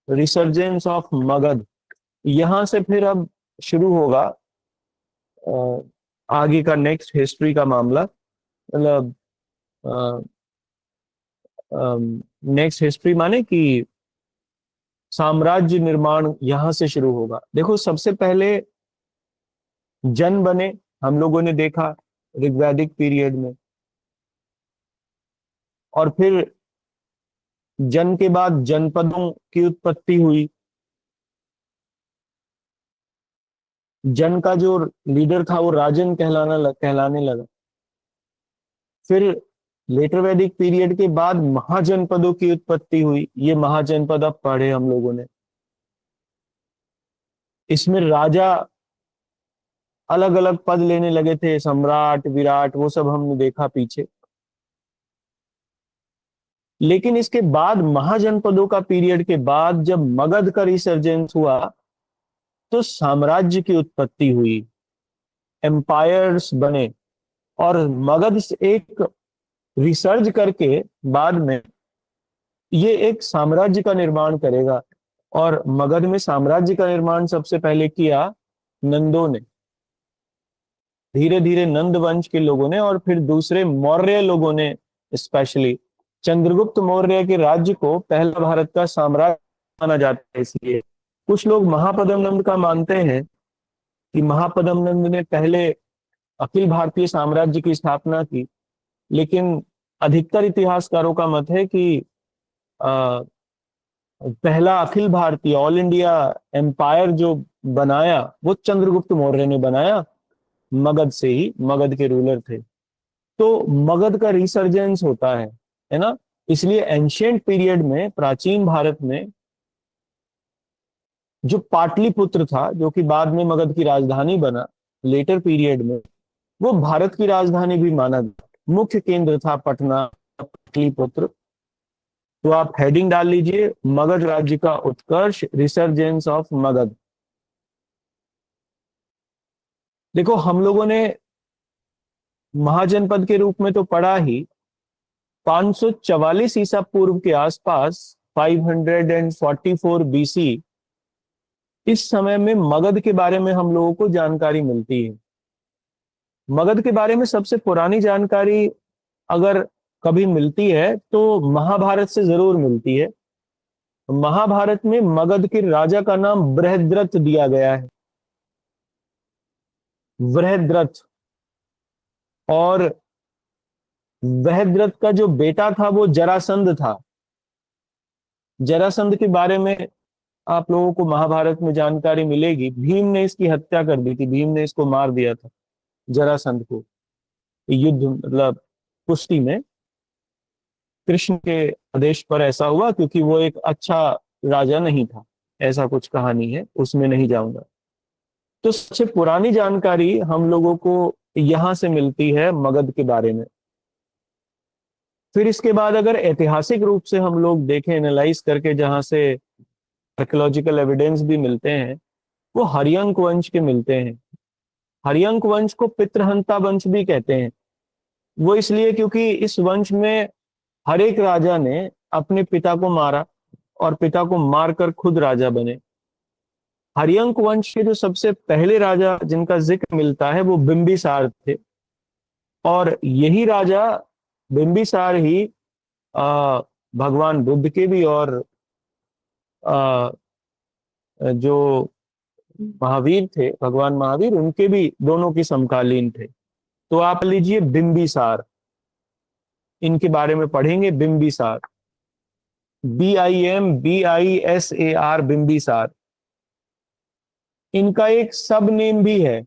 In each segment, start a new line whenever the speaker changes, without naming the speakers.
Resurgence of Magadh. यहां से फिर अब शुरू होगा आगे का नेक्स्ट हिस्ट्री का मामला। मतलब नेक्स्ट हिस्ट्री माने कि साम्राज्य निर्माण यहां से शुरू होगा। देखो, सबसे पहले जन बने, हम लोगों ने देखा ऋग्वैदिक पीरियड में, और फिर जन के बाद जनपदों की उत्पत्ति हुई। जन का जो लीडर था वो राजन कहलाने लगा। फिर लेटर वैदिक पीरियड के बाद महाजनपदों की उत्पत्ति हुई। ये महाजनपद अब पढ़े हम लोगों ने। इसमें राजा अलग अलग पद लेने लगे थे, सम्राट, विराट, वो सब हमने देखा पीछे। लेकिन इसके बाद महाजनपदों का पीरियड के बाद जब मगध का रिसर्जेंस हुआ तो साम्राज्य की उत्पत्ति हुई, एम्पायर्स बने। और मगध से एक रिसर्च करके बाद में ये एक साम्राज्य का निर्माण करेगा। और मगध में साम्राज्य का निर्माण सबसे पहले किया नंदों ने, धीरे धीरे नंद वंश के लोगों ने, और फिर दूसरे मौर्य लोगों ने। स्पेशली चंद्रगुप्त मौर्य के राज्य को पहला भारत का साम्राज्य माना जाता है। इसलिए कुछ लोग महापद्म नंद का मानते हैं कि महापद्म नंद ने पहले अखिल भारतीय साम्राज्य की स्थापना की। लेकिन अधिकतर इतिहासकारों का मत है कि आ, पहला Akhil Bharatiya all India empire जो बनाया वो चंद्रगुप्त मौर्य ने बनाया, मगध से ही। मगध के रूलर थे। तो मगध का रिसर्जेंस होता है ना। इसलिए एंशियंट पीरियड में, प्राचीन भारत में, जो पाटलिपुत्र था, जो कि बाद में मगध की राजधानी बना लेटर पीरियड में, वो भारत की राजधानी भी माना गया। मुख्य केंद्र था पटना, पाटलिपुत्र। तो आप हेडिंग डाल लीजिए, मगध राज्य का उत्कर्ष, रिसर्जेंस ऑफ मगध। देखो, हम लोगों ने महाजनपद के रूप में तो पढ़ा ही। 544 ईसा पूर्व के आसपास, 544 बीसी, इस समय में मगध के बारे में हम लोगों को जानकारी मिलती है। मगध के बारे में सबसे पुरानी जानकारी अगर कभी मिलती है तो महाभारत से जरूर मिलती है। महाभारत में मगध के राजा का नाम बृहद्रथ दिया गया है, बृहद्रथ। और बृहद्रथ का जो बेटा था वो जरासंध था। जरासंध के बारे में आप लोगों को महाभारत में जानकारी मिलेगी। भीम ने इसकी हत्या कर दी थी, भीम ने इसको मार दिया था, जरासंध को, युद्ध मतलब कुश्ती में। कृष्ण के आदेश पर ऐसा हुआ क्योंकि वो एक अच्छा राजा नहीं था, ऐसा कुछ कहानी है, उसमें नहीं जाऊंगा। तो सबसे पुरानी जानकारी हम लोगों को यहां से मिलती है मगध के बारे में। फिर इसके बाद अगर ऐतिहासिक रूप से हम लोग देखें, एनालाइज करके, जहां से आर्कियोलॉजिकल एविडेंस भी मिलते हैं, वो हरियंक वंश के मिलते हैं। हरियंक वंश को पितृहंता वंश भी कहते हैं। वो इसलिए क्योंकि इस वंश में हर एक राजा ने अपने पिता को मारा और पिता को मारकर खुद राजा बने। हरियंक वंश के जो सबसे पहले राजा जिनका जिक्र मिलता है वो बिंबिसार थे। और यही राजा बिंबिसार ही भगवान बुद्ध के भी, और आ, जो महावीर थे, भगवान महावीर, उनके भी, दोनों के समकालीन थे। तो आप लीजिए बिंबिसार, इनके बारे में पढ़ेंगे। बिंबिसार, BIMBISAR, बिंबिसार। इनका एक सब नेम भी है।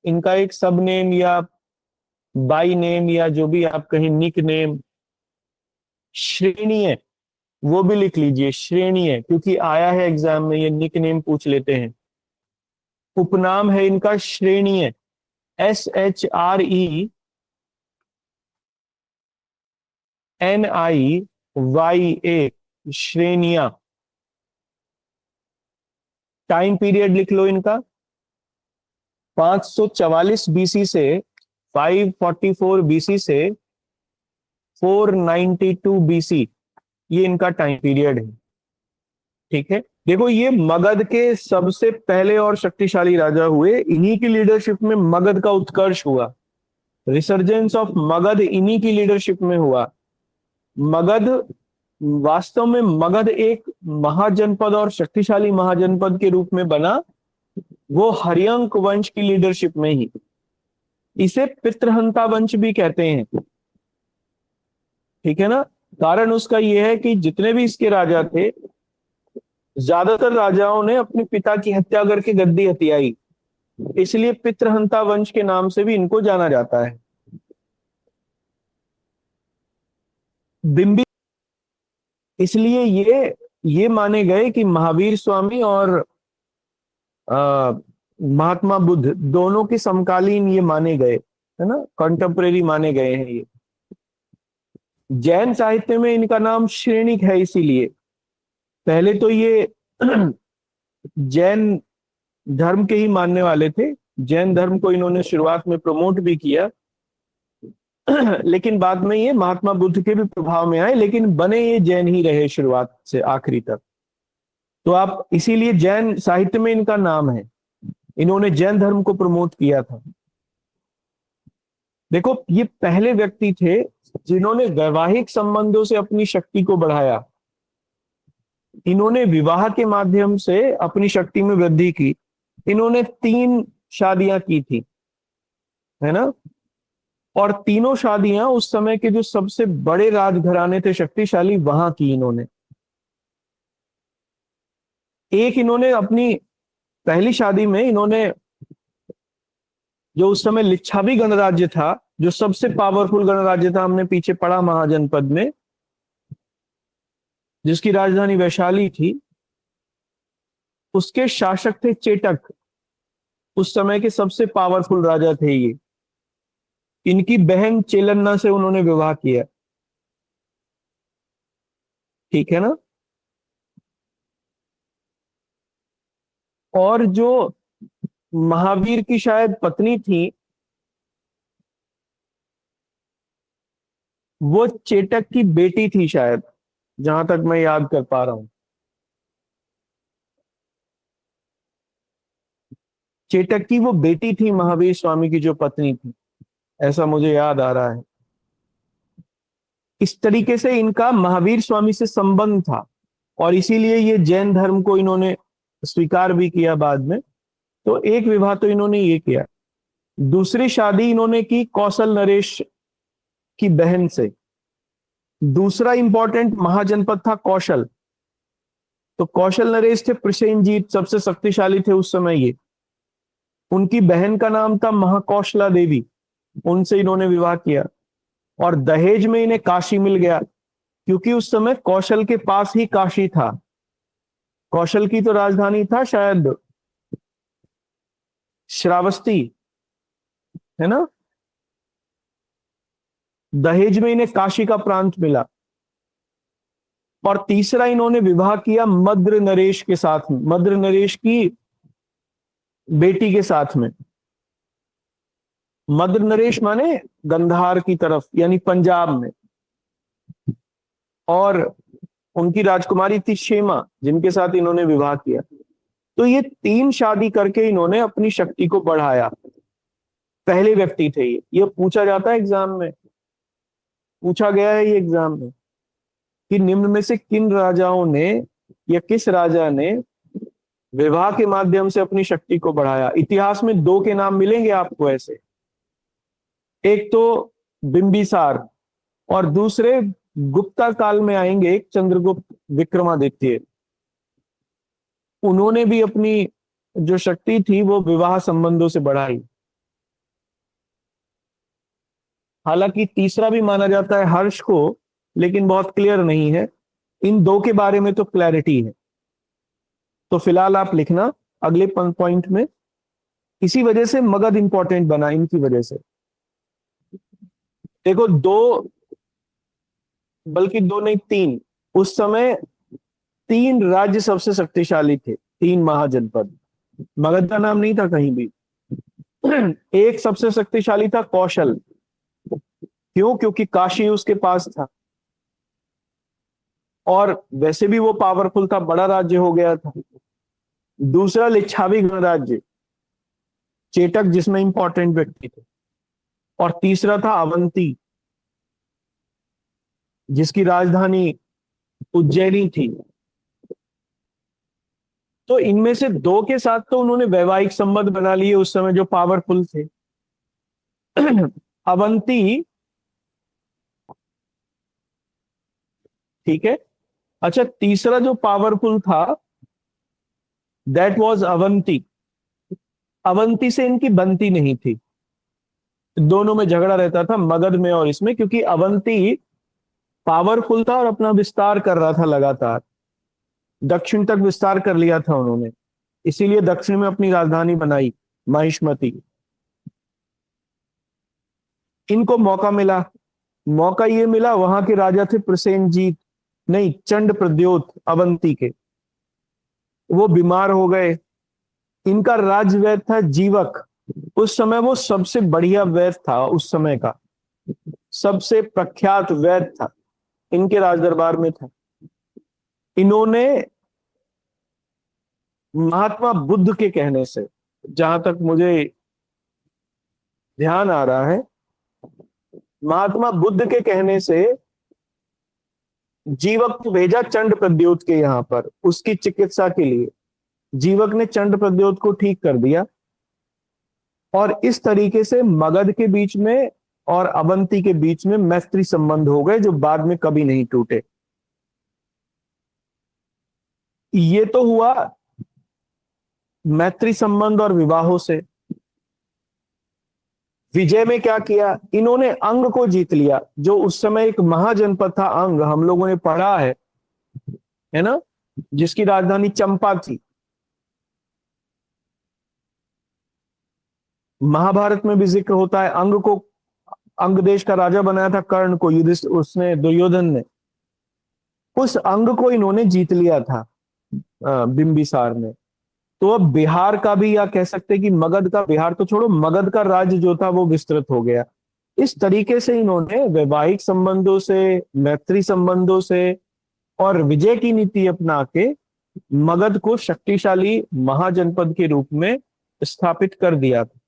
इनका एक सब नेम या बाई नेम या जो भी आप कहें, निक नेम, श्रेणीय, वो भी लिख लीजिए, श्रेणीय, क्योंकि आया है एग्जाम में, ये निक नेम पूछ लेते हैं। उपनाम है इनका श्रेणीय, SHRENIYA, श्रेणिया। टाइम पीरियड लिख लो इनका, 544 बीसी से, 544 बीसी से 492 बीसी, ये इनका टाइम पीरियड है। ठीक है, देखो ये मगध के सबसे पहले और शक्तिशाली राजा हुए, इन्हीं की लीडरशिप में मगध का उत्कर्ष हुआ। रिसर्जेंस ऑफ मगध इन्हीं की लीडरशिप में हुआ। मगध, वास्तव में मगध एक महाजनपद और शक्तिशाली महाजनपद के रूप में बना, वो हर्यंक वंश की लीडरशिप में ही। इसे पितृहंता वंश भी कहते हैं, ठीक है ना। कारण उसका यह है कि जितने भी इसके राजा थे, ज्यादातर राजाओं ने अपने पिता की हत्या करके गद्दी हथियाई, इसलिए पितृहंता वंश के नाम से भी इनको जाना जाता है। बिंबी, इसलिए ये माने गए कि महावीर स्वामी और महात्मा बुद्ध दोनों के समकालीन ये माने गए, है ना, कंटेम्परेरी माने गए हैं ये। जैन साहित्य में इनका नाम श्रेणिक है, इसीलिए पहले तो ये जैन धर्म के ही मानने वाले थे। जैन धर्म को इन्होंने शुरुआत में प्रमोट भी किया, लेकिन बाद में ये महात्मा बुद्ध के भी प्रभाव में आए, लेकिन बने ये जैन ही रहे शुरुआत से आखिरी तक। तो आप, इसीलिए जैन साहित्य में इनका नाम है, इन्होंने जैन धर्म को प्रमोट किया था। देखो ये पहले व्यक्ति थे जिन्होंने वैवाहिक संबंधों से अपनी शक्ति को बढ़ाया। इन्होंने विवाह के माध्यम से अपनी शक्ति में वृद्धि की। इन्होंने 3 शादियां की थी, है ना, और तीनों शादियां उस समय के जो सबसे बड़े राजघराने थे शक्तिशाली, वहां की इन्होंने। एक इन्होंने अपनी पहली शादी में इन्होंने, जो उस समय लिच्छावी गणराज्य था, जो सबसे पावरफुल गणराज्य था, हमने पीछे पढ़ा महाजनपद में, जिसकी राजधानी वैशाली थी, उसके शासक थे चेटक। उस समय के सबसे पावरफुल राजा थे ये। इनकी बहन चेलन्ना से उन्होंने विवाह किया, ठीक है ना। और जो महावीर की शायद पत्नी थी, वो चेटक की बेटी थी शायद, जहां तक मैं याद कर पा रहा हूं। चेटक की वो बेटी थी महावीर स्वामी की जो पत्नी थी, ऐसा मुझे याद आ रहा है। इस तरीके से इनका महावीर स्वामी से संबंध था, और इसीलिए ये जैन धर्म को इन्होंने स्वीकार भी किया बाद में। तो एक विवाह तो इन्होंने ये किया। दूसरी शादी इन्होंने की कौशल नरेश की बहन से। दूसरा इंपॉर्टेंट महाजनपद था कौशल। तो कौशल नरेश थे प्रसेनजीत, सबसे शक्तिशाली थे उस समय ये। उनकी बहन का नाम था महाकौशला देवी, उनसे इन्होंने विवाह किया। और दहेज में इन्हें काशी मिल गया, क्योंकि उस समय कौशल के पास ही काशी था। कौशल की तो राजधानी था शायद श्रावस्ती, है ना। दहेज में इन्हें काशी का प्रांत मिला। और तीसरा इन्होंने विवाह किया मद्र नरेश के साथ में, मद्र नरेश की बेटी के साथ में। मद्र नरेश माने गंधार की तरफ, यानी पंजाब में। और उनकी राजकुमारी थी शेमा, जिनके साथ इन्होंने विवाह किया। तो ये 3 शादी करके इन्होंने अपनी शक्ति को बढ़ाया। पहले व्यक्ति थे ये पूछा जाता है एग्जाम में, पूछा गया है ये एग्जाम में, कि निम्न में से किन राजाओं ने या किस राजा ने विवाह के माध्यम से अपनी शक्ति को बढ़ाया। इतिहास में 2 के नाम मिलेंगे आपको ऐसे, एक तो बिंबिसार, और दूसरे गुप्ता काल में आएंगे एक चंद्रगुप्त विक्रमादित्य। उन्होंने भी अपनी जो शक्ति थी वो विवाह संबंधों से बढ़ाई। हालांकि तीसरा भी माना जाता है हर्ष को, लेकिन बहुत क्लियर नहीं है। इन 2 के बारे में तो क्लैरिटी है। तो फिलहाल आप लिखना अगले पॉइंट में। इसी वजह से मगध इंपॉर्टेंट बना, इनकी वजह से। देखो 2, बल्कि 2 नहीं 3, उस समय 3 राज्य सबसे शक्तिशाली थे, 3 महाजनपद। मगध का नाम नहीं था कहीं भी। एक सबसे शक्तिशाली था कौशल। क्यों? क्योंकि काशी उसके पास था। और वैसे भी वो पावरफुल था, बड़ा राज्य हो गया था। दूसरा लिच्छावी गणराज्य, चेटक जिसमें इंपॉर्टेंट व्यक्ति थे। और तीसरा था अवंती, जिसकी राजधानी उज्जैनी थी। तो इनमें से दो के साथ तो उन्होंने वैवाहिक संबंध बना लिए उस समय, जो पावरफुल थे। अवंती, ठीक है। अच्छा, तीसरा जो पावरफुल था, दैट वाज अवंती। अवंती से इनकी बनती नहीं थी, दोनों में झगड़ा रहता था, मगध में और इसमें, क्योंकि अवंती पावरफुल था और अपना विस्तार कर रहा था लगातार। दक्षिण तक विस्तार कर लिया था उन्होंने, इसीलिए दक्षिण में अपनी राजधानी बनाई, महिष्मती। इनको मौका मिला, मौका ये मिला, वहां के राजा थे प्रसेनजीत, नहीं, चंड प्रद्योत अवंती के। वो बीमार हो गए। इनका राज्य वैद्य था जीवक। उस समय वो सबसे बढ़िया वैद्य था, उस समय का सबसे प्रख्यात वैद्य था, इनके राज दरबार में था। इन्होंने महात्मा बुद्ध के कहने से, जहां तक मुझे ध्यान आ रहा है, महात्मा बुद्ध के कहने से जीवक को भेजा चंड प्रद्योत के यहां पर उसकी चिकित्सा के लिए। जीवक ने चंड प्रद्योत को ठीक कर दिया, और इस तरीके से मगध के बीच में और अवंती के बीच में मैत्री संबंध हो गए, जो बाद में कभी नहीं टूटे। ये तो हुआ मैत्री संबंध और विवाहों से। विजय में क्या किया, इन्होंने अंग को जीत लिया, जो उस समय एक महाजनपद था। अंग हम लोगों ने पढ़ा है ना, जिसकी राजधानी चंपा थी। महाभारत में भी जिक्र होता है। अंग को, अंग देश का राजा बनाया था कर्ण को, युधिष्ठिर, उसने, दुर्योधन ने। उस अंग को इन्होंने जीत लिया था बिंबिसार ने। तो अब बिहार का भी, या कह सकते हैं कि मगध का, बिहार तो छोड़ो, मगध का राज्य जो था वो विस्तृत हो गया। इस तरीके से इन्होंने वैवाहिक संबंधों से, मैत्री संबंधों से और विजय की नीति अपना के मगध को शक्तिशाली महाजनपद के रूप में स्थापित कर दिया था।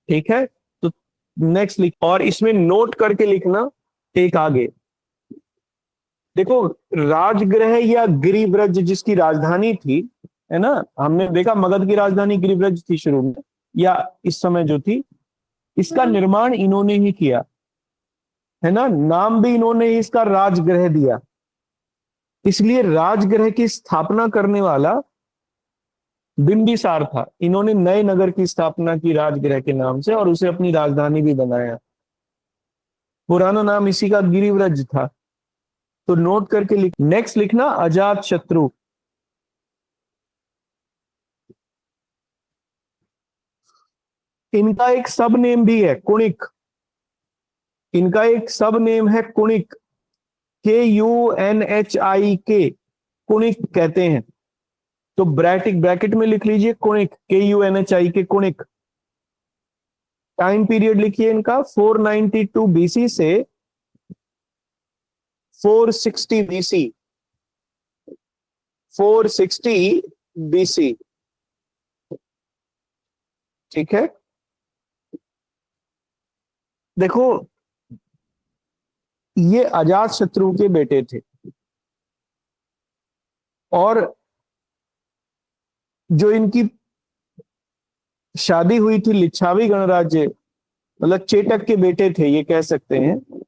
ठीक है, तो नेक्स्ट लिख, और इसमें नोट करके लिखना एक आगे। देखो, राजगृह या गिरिव्रज जिसकी राजधानी थी, है ना, हमने देखा मगध की राजधानी गिरिव्रज थी शुरू में, या इस समय जो थी, इसका निर्माण इन्होंने ही किया, है ना। नाम भी इन्होंने ही इसका राजगृह दिया, इसलिए राजगृह की स्थापना करने वाला बिंबिसार था। इन्होंने नए नगर की स्थापना की राजगृह के नाम से, और उसे अपनी राजधानी भी बनाया। पुराना नाम इसी का गिरिव्रज था। तो नोट करके नेक्स्ट लिखना अजात शत्रु। इनका एक सब नेम भी है, कुणिक। इनका एक सब नेम है कुणिक, Kunhik, कुणिक कहते हैं। तो ब्रैकेट में लिख लीजिए Kunik, Kunhik, Kunik. Time period लिखिए इनका 492 बीसी से 460 बीसी, 460 बीसी। ठीक है, देखो, ये अजात शत्रु के बेटे थे, और जो इनकी शादी हुई थी लिच्छावी गणराज्य, मतलब चेटक के बेटे थे, ये कह सकते हैं।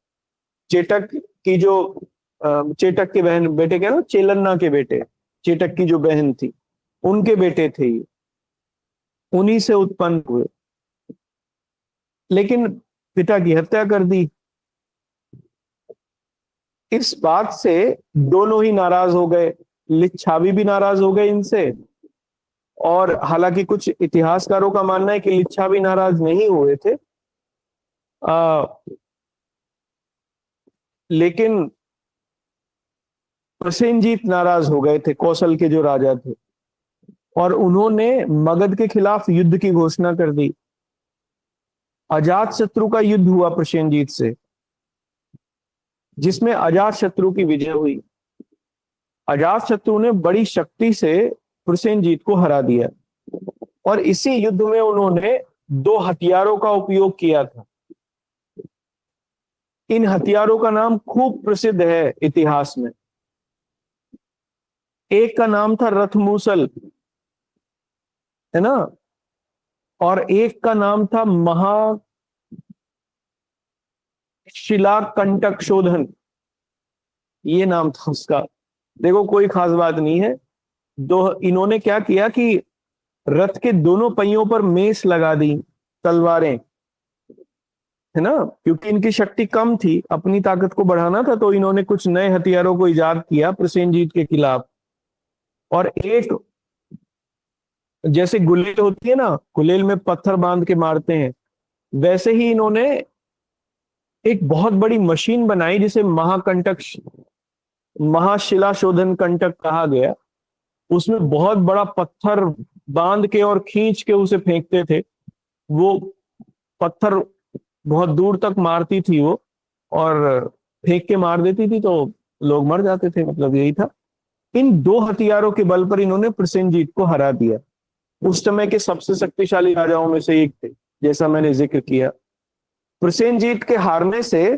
चेटक की जो चेटक के बहन, बेटे क्या ना, चेलन्ना के बेटे, चेटक की जो बहन थी, उनके बेटे थे ये, उन्हीं से उत्पन्न हुए। लेकिन पिता की हत्या कर दी। इस बात से दोनों ही नाराज हो गए, लिच्छावी भी नाराज हो गए इनसे, और हालांकि कुछ इतिहासकारों का मानना है कि लिच्छावी नाराज नहीं हुए थे, लेकिन प्रसेनजीत नाराज हो गए थे, कौशल के जो राजा थे, और उन्होंने मगध के खिलाफ युद्ध की घोषणा कर दी। अजात शत्रु का युद्ध हुआ प्रसेनजीत से, जिसमें अजात शत्रु की विजय हुई। अजातशत्रु ने बड़ी शक्ति से प्रसेनजीत को हरा दिया और इसी युद्ध में उन्होंने दो हथियारों का उपयोग किया था। इन हथियारों का नाम खूब प्रसिद्ध है इतिहास में। एक का नाम था रथमूसल, है ना, और एक का नाम था महाशिलाकंटक शोधन, ये नाम था उसका। देखो कोई खास बात नहीं है। इन्होंने क्या किया कि रथ के दोनों पहियों पर मेस लगा दी, तलवारें, है ना, क्योंकि इनकी शक्ति कम थी, अपनी ताकत को बढ़ाना था, तो इन्होंने कुछ नए हथियारों को इजाद किया प्रसेनजीत के खिलाफ। और एक, जैसे गुलेल होती है ना, गुलेल में पत्थर बांध के मारते हैं, वैसे ही इन्होंने एक बहुत बड़ी मशीन बनाई जिसे महाशिला शोधन कंटक कहा गया। उसमें बहुत बड़ा पत्थर बांध के और खींच के उसे फेंकते थे। वो पत्थर बहुत दूर तक मारती थी वो, और फेंक के मार देती थी तो लोग मर जाते थे, मतलब यही था। इन दो हथियारों के बल पर इन्होंने प्रसेनजीत को हरा दिया। उस समय के सबसे शक्तिशाली राजाओं में से एक थे, जैसा मैंने जिक्र किया। प्रसेनजीत के हारने से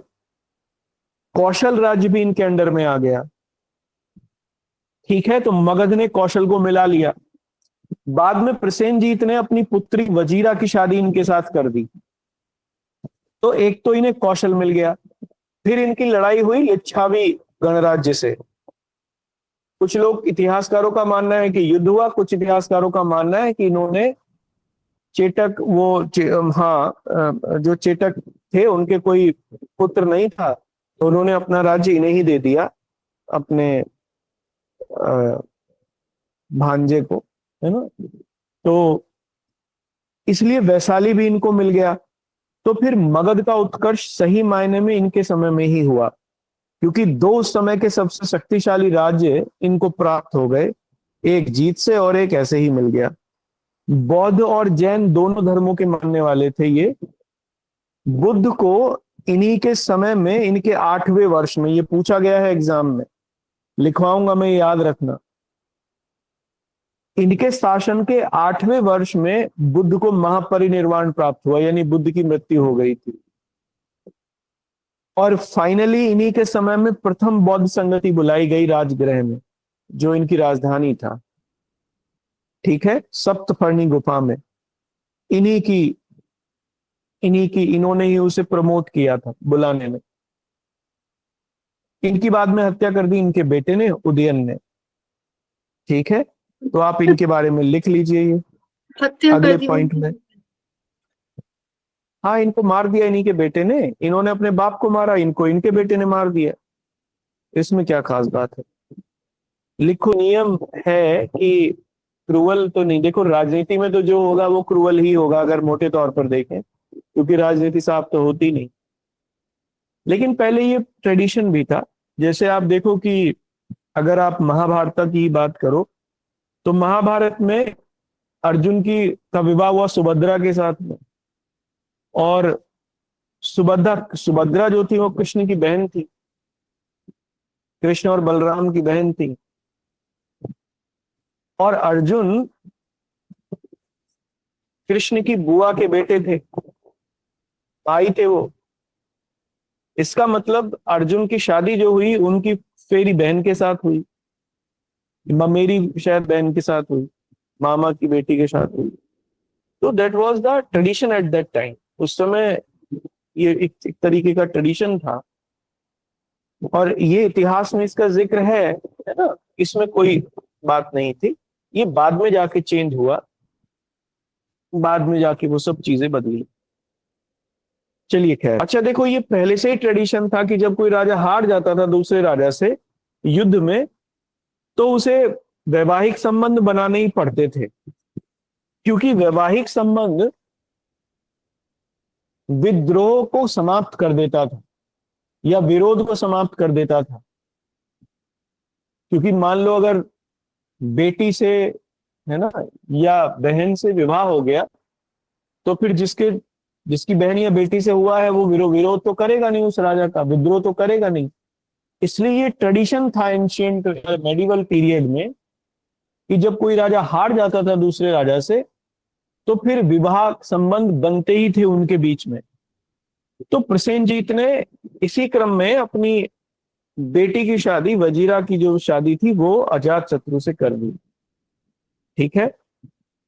कौशल राज्य भी इनके अंडर में आ गया। ठीक है, तो मगध ने कौशल को मिला लिया। बाद में प्रसेनजीत ने अपनी पुत्री वजीरा की शादी इनके साथ कर दी, तो एक तो इन्हें कौशल मिल गया। फिर इनकी लड़ाई हुई लिच्छावी गणराज्य से। कुछ लोग इतिहासकारों का मानना है कि युद्ध हुआ, कुछ इतिहासकारों का मानना है कि इन्होंने चेटक जो चेटक थे उनके कोई पुत्र नहीं था, तो उन्होंने अपना राज्य इन्हें ही दे दिया, अपने भांजे को, है ना। तो इसलिए वैशाली भी इनको मिल गया। तो फिर मगध का उत्कर्ष सही मायने में इनके समय में ही हुआ, क्योंकि दो उस समय के सबसे शक्तिशाली राज्य इनको प्राप्त हो गए, एक जीत से और एक ऐसे ही मिल गया। बौद्ध और जैन दोनों धर्मों के मानने वाले थे ये। बुद्ध को इन्हीं के समय में, इनके 8वें वर्ष में, ये पूछा गया है एग्जाम में, लिखवाऊंगा मैं, याद रखना। इनके शासन के 8वें वर्ष में बुद्ध को महापरिनिर्वाण प्राप्त हुआ, यानी बुद्ध की मृत्यु हो गई थी। और फाइनली इन्हीं के समय में प्रथम बौद्ध संगति बुलाई गई राजगृह में, जो इनकी राजधानी था। ठीक है, सप्तपर्णी गुफा में इन्होंने ही उसे प्रमोट किया था बुलाने में। इनकी बाद में हत्या कर दी इनके बेटे ने, उदयन ने। ठीक है, तो आप इनके बारे में लिख लीजिए ये
हत्या
अगले
कर दी
पॉइंट में। हाँ, इनको मार दिया इन्हीं के बेटे ने। इन्होंने अपने बाप को मारा, इनको इनके बेटे ने मार दिया। इसमें क्या खास बात है? लिखो, नियम है कि क्रूअल तो नहीं, देखो राजनीति में तो जो होगा वो क्रूअल ही होगा, अगर मोटे तौर पर देखें, क्योंकि राजनीति साफ तो होती नहीं। लेकिन पहले ये ट्रेडिशन भी था। जैसे आप देखो कि अगर आप महाभारत की बात करो, तो महाभारत में अर्जुन की का विवाह हुआ सुभद्रा के साथ में, और सुभद्रा जो थी वो कृष्ण की बहन थी, कृष्ण और बलराम की बहन थी। और अर्जुन कृष्ण की बुआ के बेटे थे, भाई थे वो। इसका मतलब अर्जुन की शादी जो हुई उनकी फेरी बहन के साथ हुई, मेरी शायद बहन के साथ हुई, मामा की बेटी के साथ हुई। तो that was the tradition at that time. उस समय ये एक तरीके का ट्रेडिशन था, और ये इतिहास में इसका जिक्र है ना, इसमें कोई बात नहीं थी। ये बाद में जाके चेंज हुआ, बाद में जाके वो सब चीजें बदली। चलिए खैर, अच्छा देखो, ये पहले से ही ट्रेडिशन था कि जब कोई राजा हार जाता था दूसरे राजा से युद्ध में, तो उसे वैवाहिक संबंध बनाने ही पड़ते थे, क्योंकि वैवाहिक संबंध विद्रोह को समाप्त कर देता था या विरोध को समाप्त कर देता था। क्योंकि मान लो अगर बेटी से, है ना, या बहन से विवाह हो गया, तो फिर जिसकी बहन या बेटी से हुआ है वो विरोध तो करेगा नहीं, उस राजा का विद्रोह तो करेगा नहीं। इसलिए ये ट्रेडिशन था एंशियंट मेडिवल पीरियड में कि जब कोई राजा हार जाता था दूसरे राजा से, तो फिर विवाह संबंध बनते ही थे उनके बीच में। तो प्रसेनजीत ने इसी क्रम में अपनी बेटी की शादी, वजीरा की जो शादी थी, वो अजात शत्रु से कर दी। ठीक है,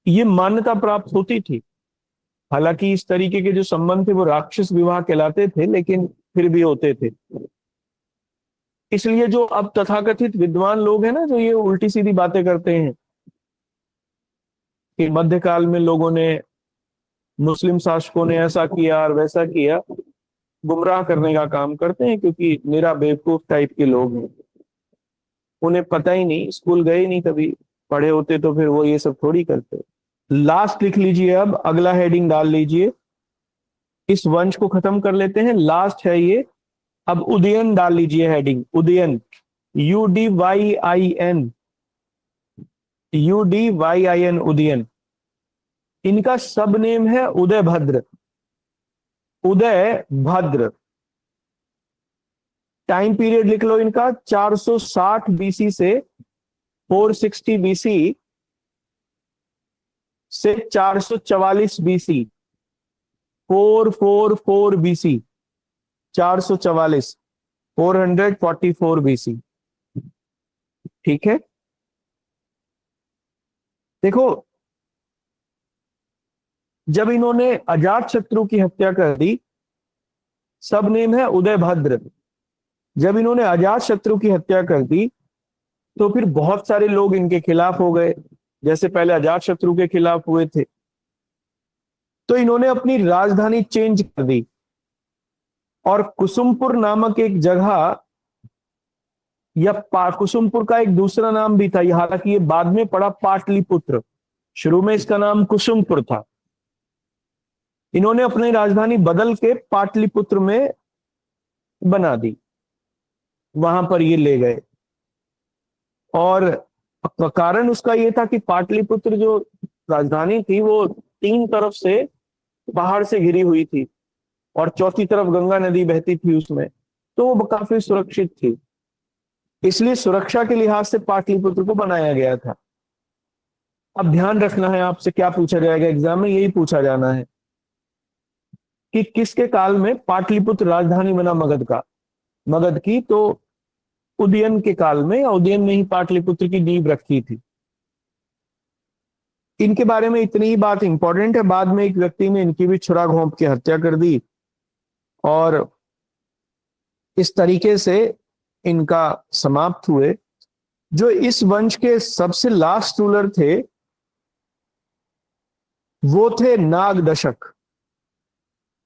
ये मान्यता प्राप्त होती थी। हालांकि इस तरीके के जो संबंध थे वो राक्षस विवाह कहलाते थे, लेकिन फिर भी होते थे। इसलिए जो अब तथाकथित विद्वान लोग हैं ना, जो ये उल्टी सीधी बातें करते हैं कि मध्यकाल में लोगों ने, मुस्लिम शासकों ने ऐसा किया और वैसा किया, गुमराह करने का काम करते हैं, क्योंकि मेरा बेवकूफ टाइप के लोग हैं। उन्हें पता ही नहीं, स्कूल गए ही नहीं, कभी पढ़े होते तो फिर वो ये सब थोड़ी करते। लास्ट लिख लीजिए, अब अगला हेडिंग डाल लीजिए। इस वंश को खत्म कर लेते हैं, लास्ट है ये। अब उदयन डाल लीजिए heading, Udayan, UDYIN, UDYIN, Udayan. इनका सब नेम है उदय भद्र, उदय भद्र। टाइम पीरियड लिख लो इनका, 460 BC से 460 BC से 444 BC, 444 BC, 444, 444 BC। ठीक है, देखो, जब इन्होंने अजात शत्रु की हत्या कर दी, सब नेम है उदय भद्र, जब इन्होंने अजात शत्रु की हत्या कर दी तो फिर बहुत सारे लोग इनके खिलाफ हो गए, जैसे पहले अजात शत्रु के खिलाफ हुए थे। तो इन्होंने अपनी राजधानी चेंज कर दी और कुसुमपुर नामक एक जगह, या कुसुमपुर का एक दूसरा नाम भी था, हालांकि ये बाद में पड़ा पाटलिपुत्र, शुरू में इसका नाम कुसुमपुर था। इन्होंने अपनी राजधानी बदल के पाटलिपुत्र में बना दी, वहां पर ये ले गए। और कारण उसका ये था कि पाटलिपुत्र जो राजधानी थी वो 3 तरफ से पहाड़ से घिरी हुई थी और चौथी तरफ गंगा नदी बहती थी उसमें, तो वो काफी सुरक्षित थी। इसलिए सुरक्षा के लिहाज से पाटलिपुत्र को बनाया गया था। अब ध्यान रखना है, आपसे क्या पूछा जाएगा एग्जाम में, यही पूछा जाना है कि किसके काल में पाटलिपुत्र राजधानी बना मगध की। तो उदयन के काल में, या उदयन ने ही पाटलिपुत्र की नींव रखी थी। इनके बारे में इतनी ही बात इंपॉर्टेंट है। बाद में एक व्यक्ति ने इनकी भी छुरा घोंप के हत्या कर दी और इस तरीके से इनका समाप्त हुए। जो इस वंश के सबसे लास्ट रूलर थे वो थे नागदशक।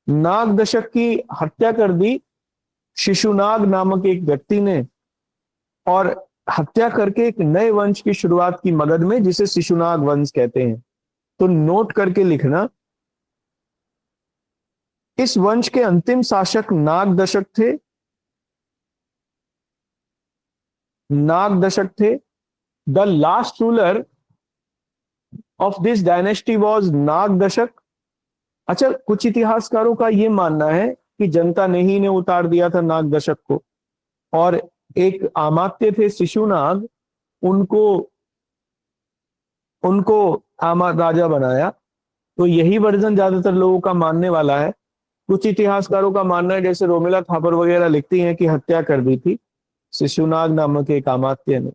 नागदशक की हत्या कर दी शिशुनाग नामक एक व्यक्ति ने, और हत्या करके एक नए वंश की शुरुआत की मगध में, जिसे शिशुनाग वंश कहते हैं। तो नोट करके लिखना, इस वंश के अंतिम शासक नागदशक थे, नागदशक थे। The last ruler of this dynasty was Nagdashak. अच्छा, कुछ इतिहासकारों का यह मानना है कि जनता ने ही ने उतार दिया था नागदशक को, और एक अमात्य थे शिशुनाग, उनको राजा बनाया। तो यही वर्जन ज्यादातर लोगों का मानने वाला है। कुछ इतिहासकारों का मानना है, जैसे रोमिला थापर वगैरह लिखती हैं, कि हत्या कर दी थी शिशुनाग नामक एक अमात्य ने।